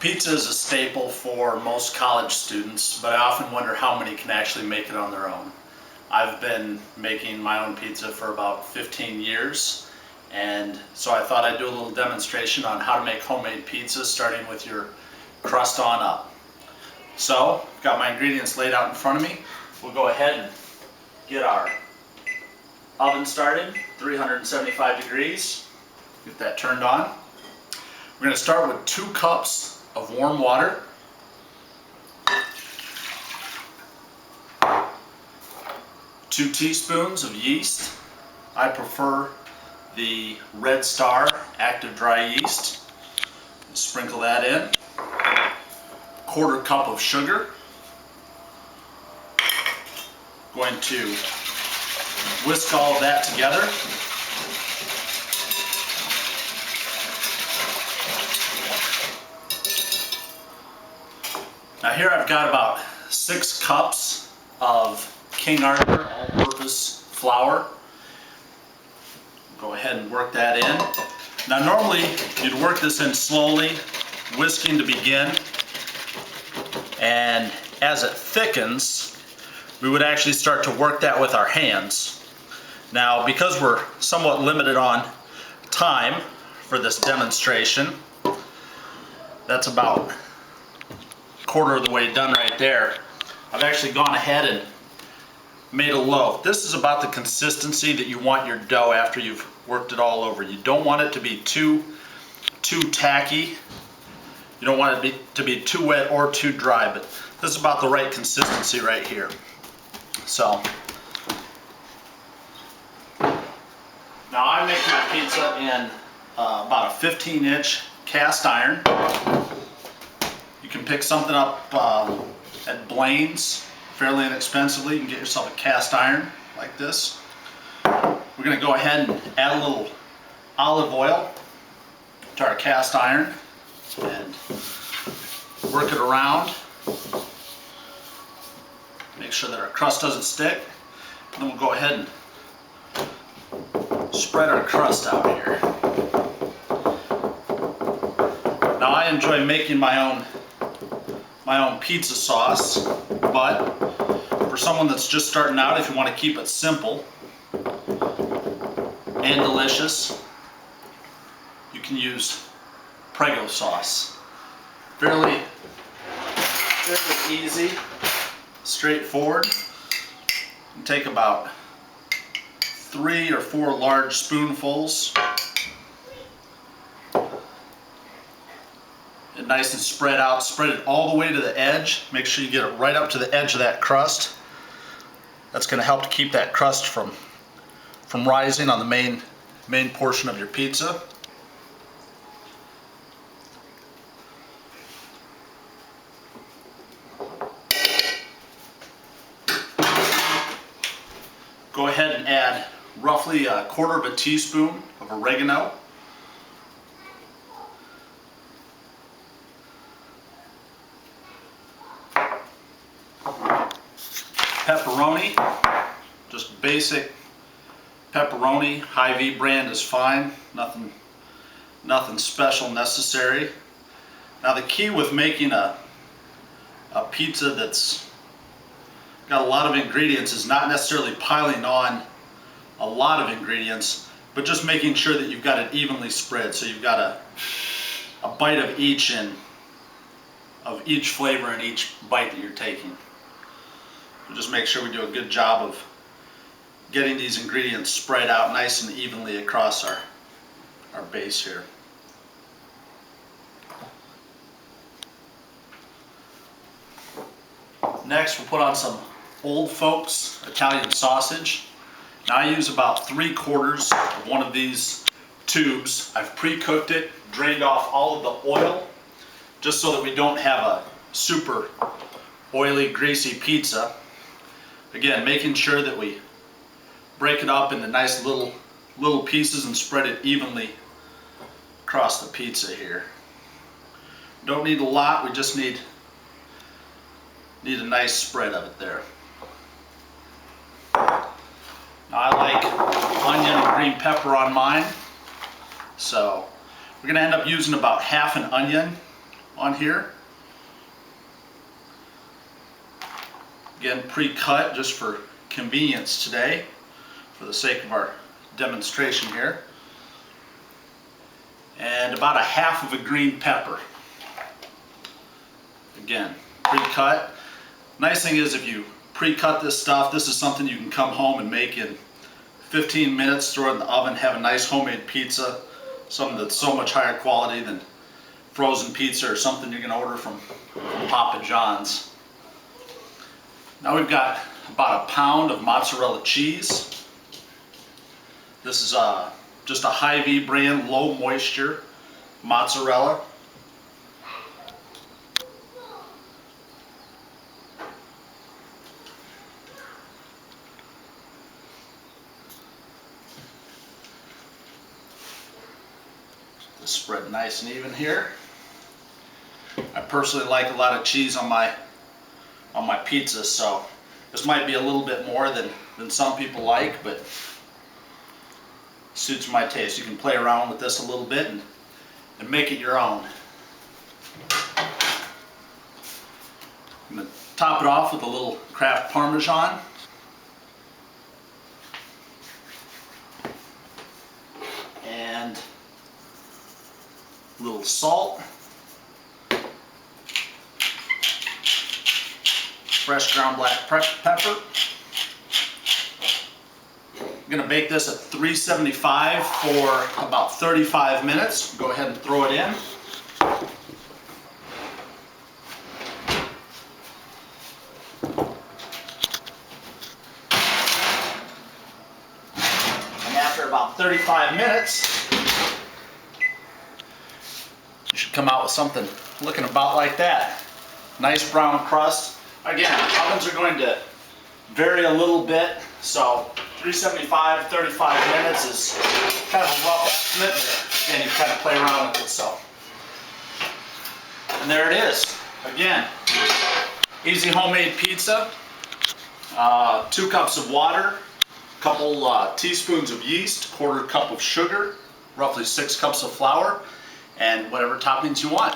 Pizza is a staple for most college students, but I often wonder how many can actually make it on their own. I've been making my own pizza for about 15 years, and so I thought I'd do a little demonstration on how to make homemade pizza, starting with your crust on up. So, I've got my ingredients laid out in front of me. We'll go ahead and get our oven started, 375 degrees. Get that turned on. We're going to start with 2 cups of warm water, 2 teaspoons of yeast. I prefer the Red Star active dry yeast. Sprinkle that in. 1/4 cup of sugar. Going to whisk all of that together. Now here I've got about 6 cups of King Arthur all-purpose flour. Go ahead and work that in. Now normally you'd work this in slowly, whisking to begin, and as it thickens we would actually start to work that with our hands. Now because we're somewhat limited on time for this demonstration, that's about 1/4 of the way done right there. I've actually gone ahead and made a loaf. This is about the consistency that you want your dough after you've worked it all over. You don't want it to be too tacky. You don't want it to be too wet or too dry, but this is about the right consistency right here. So now I make my pizza in about a 15-inch cast iron. You can pick something up at Blaine's fairly inexpensively. You can get yourself a cast iron like this. We're going to go ahead and add a little olive oil to our cast iron and work it around. Make sure that our crust doesn't stick. And then we'll go ahead and spread our crust out here. Now I enjoy making my own pizza sauce, but for someone that's just starting out, if you want to keep it simple and delicious, you can use Prego sauce. Fairly easy, straightforward. You take about 3 or 4 large spoonfuls. Nice and spread out. Spread it all the way to the edge. Make sure you get it right up to the edge of that crust. That's going to help to keep that crust from rising on the main portion of your pizza. Go ahead and add roughly 1/4 teaspoon of oregano. Pepperoni, just basic pepperoni. Hy-Vee brand is fine. Nothing special necessary. Now the key with making a pizza that's got a lot of ingredients is not necessarily piling on a lot of ingredients, but just making sure that you've got it evenly spread, so you've got a bite of each flavor in each bite that you're taking. We'll just make sure we do a good job of getting these ingredients spread out nice and evenly across our base here. Next we'll put on some Old Folks Italian sausage. Now I use about 3/4 of one of these tubes. I've pre-cooked it, drained off all of the oil, just so that we don't have a super oily, greasy pizza. Again, making sure that we break it up into nice little pieces and spread it evenly across the pizza here. Don't need a lot, we just need a nice spread of it there. Now I like onion and green pepper on mine, so we're going to end up using about 1/2 an onion on here. Again, pre-cut just for convenience today, for the sake of our demonstration here. And about a half of a green pepper. Again, pre-cut. Nice thing is if you pre-cut this stuff, this is something you can come home and make in 15 minutes, throw it in the oven, have a nice homemade pizza, something that's so much higher quality than frozen pizza or something you can order from Papa John's. Now we've got about a pound of mozzarella cheese. This is just a Hy-Vee brand, low moisture mozzarella. Just spread nice and even here. I personally like a lot of cheese on my pizza, so this might be a little bit more than some people like, but suits my taste. You can play around with this a little bit and make it your own. I'm going to top it off with a little Kraft Parmesan. And a little salt. Fresh ground black pepper. I'm going to bake this at 375 for about 35 minutes. Go ahead and throw it in. And after about 35 minutes, you should come out with something looking about like that. Nice brown crust. Again, ovens are going to vary a little bit, so 375, 35 minutes is kind of a rough estimate, but again, you kind of play around with it, so. And there it is. Again, easy homemade pizza, 2 cups of water, a couple teaspoons of yeast, 1/4 cup of sugar, roughly 6 cups of flour, and whatever toppings you want.